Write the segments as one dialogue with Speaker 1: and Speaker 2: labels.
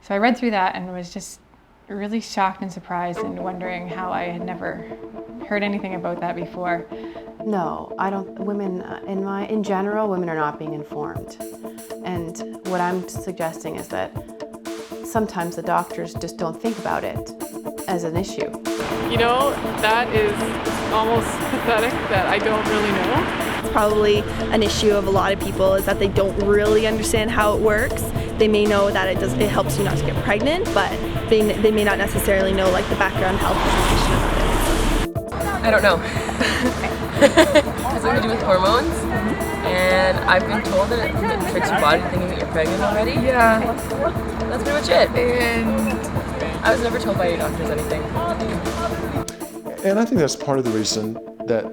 Speaker 1: So I read through that and was just really shocked and surprised and wondering how I had never heard anything about that before.
Speaker 2: No, I don't. Women, in general, women are not being informed. And what I'm suggesting is that sometimes the doctors just don't think about it as an issue.
Speaker 3: You know, that is almost pathetic that I don't really know.
Speaker 4: It's probably an issue of a lot of people is that they don't really understand how it works. They may know that it helps you not to get pregnant, but they may not necessarily know like the background health information of it.
Speaker 5: I don't know. Has something to do with hormones, and I've been told that it tricks your body thinking that you're pregnant already.
Speaker 3: Yeah.
Speaker 5: That's pretty much it.
Speaker 3: And
Speaker 5: I was never told by any doctors anything.
Speaker 6: And I think that's part of the reason that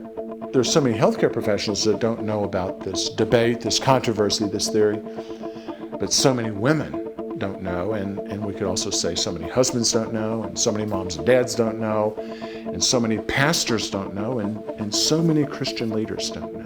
Speaker 6: there's so many healthcare professionals that don't know about this debate, this controversy, this theory, but so many women don't know, and we could also say so many husbands don't know, and so many moms and dads don't know, and so many pastors don't know, and so many Christian leaders don't know.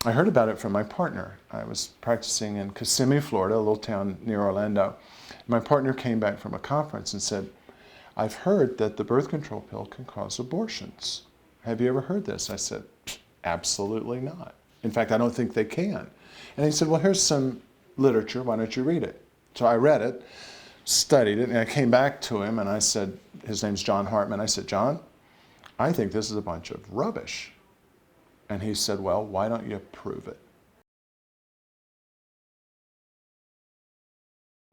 Speaker 6: I heard about it from my partner. I was practicing in Kissimmee, Florida, a little town near Orlando. My partner came back from a conference and said, I've heard that the birth control pill can cause abortions. Have you ever heard this? I said, absolutely not. In fact, I don't think they can. And he said, well, here's some literature. Why don't you read it? So I read it, studied it, and I came back to him and I said, his name's John Hartman. I said, John, I think this is a bunch of rubbish. And he said, well, why don't you prove it?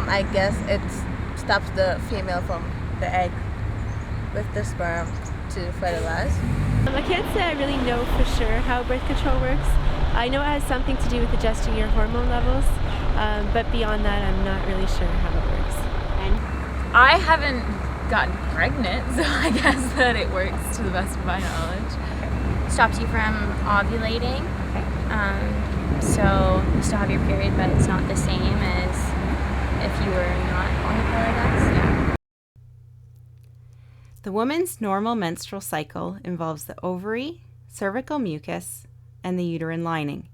Speaker 7: I guess it stops the female from the egg with the sperm to fertilize.
Speaker 8: I can't say I really know for sure how birth control works. I know it has something to do with adjusting your hormone levels, but beyond that I'm not really sure how it works.
Speaker 9: I haven't gotten pregnant, so I guess that it works to the best of my knowledge.
Speaker 10: Stops you from ovulating, so you still have your period, but it's not the same as if you were not on the pill, I guess. Yeah.
Speaker 11: The woman's normal menstrual cycle involves the ovary, cervical mucus, and the uterine lining.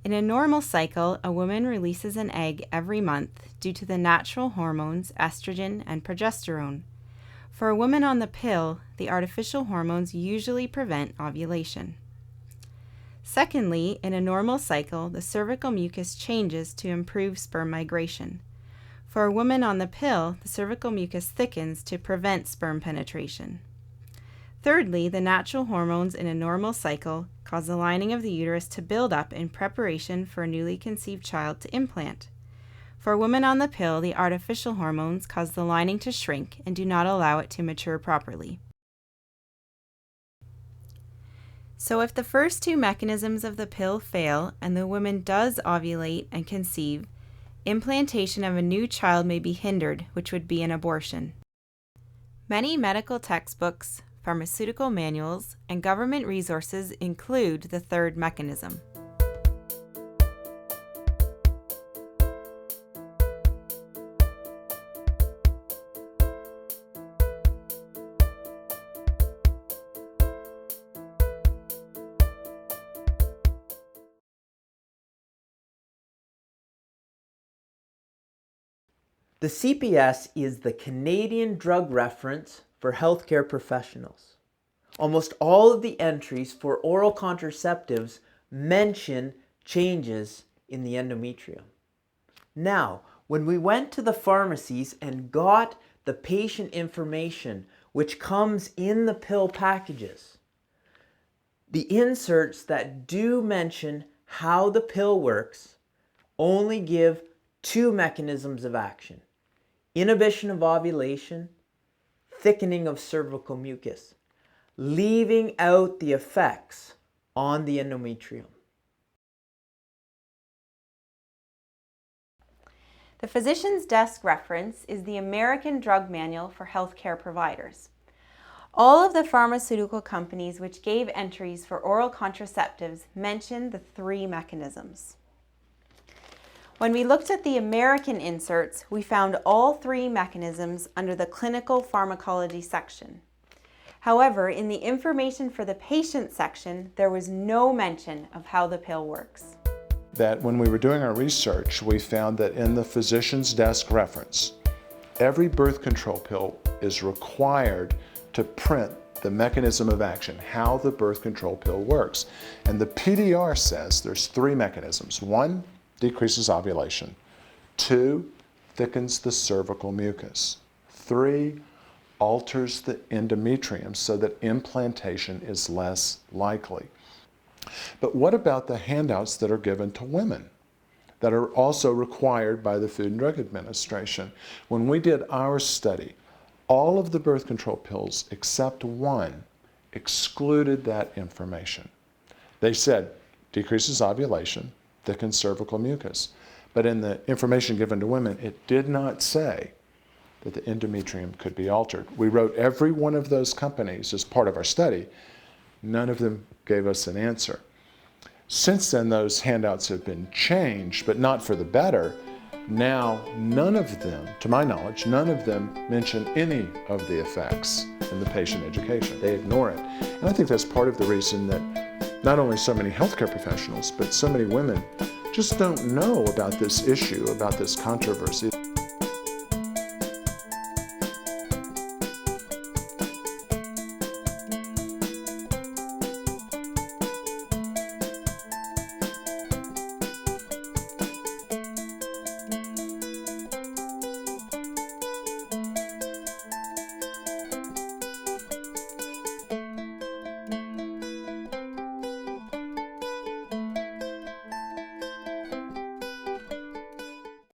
Speaker 11: In a normal cycle, a woman releases an egg every month due to the natural hormones estrogen and progesterone. For a woman on the pill, the artificial hormones usually prevent ovulation. Secondly, in a normal cycle, the cervical mucus changes to improve sperm migration. For a woman on the pill, the cervical mucus thickens to prevent sperm penetration. Thirdly, the natural hormones in a normal cycle cause the lining of the uterus to build up in preparation for a newly conceived child to implant. For a woman on the pill, the artificial hormones cause the lining to shrink and do not allow it to mature properly. So if the first two mechanisms of the pill fail and the woman does ovulate and conceive, implantation of a new child may be hindered, which would be an abortion. Many medical textbooks, pharmaceutical manuals, and government resources include the third mechanism.
Speaker 12: The CPS is the Canadian Drug Reference for healthcare professionals. Almost all of the entries for oral contraceptives mention changes in the endometrium. Now, when we went to the pharmacies and got the patient information which comes in the pill packages, the inserts that do mention how the pill works only give two mechanisms of action: inhibition of ovulation, thickening of cervical mucus, leaving out the effects on the endometrium.
Speaker 11: The Physician's Desk reference is the American Drug Manual for Healthcare Providers. All of the pharmaceutical companies which gave entries for oral contraceptives mention the three mechanisms. When we looked at the American inserts, we found all 3 mechanisms under the clinical pharmacology section. However, in the information for the patient section, there was no mention of how the pill works.
Speaker 6: That when we were doing our research, we found that in the physician's desk reference, every birth control pill is required to print the mechanism of action, how the birth control pill works. And the PDR says there's 3 mechanisms. 1, decreases ovulation. 2, thickens the cervical mucus. 3, alters the endometrium so that implantation is less likely. But what about the handouts that are given to women that are also required by the Food and Drug Administration? When we did our study, all of the birth control pills except 1 excluded that information. They said decreases ovulation, thickens cervical mucus. But in the information given to women, it did not say that the endometrium could be altered. We wrote every one of those companies as part of our study. None of them gave us an answer. Since then, those handouts have been changed, but not for the better. Now, none of them, to my knowledge, none of them mention any of the effects in the patient education. They ignore it. And I think that's part of the reason that not only so many healthcare professionals, but so many women just don't know about this issue, about this controversy.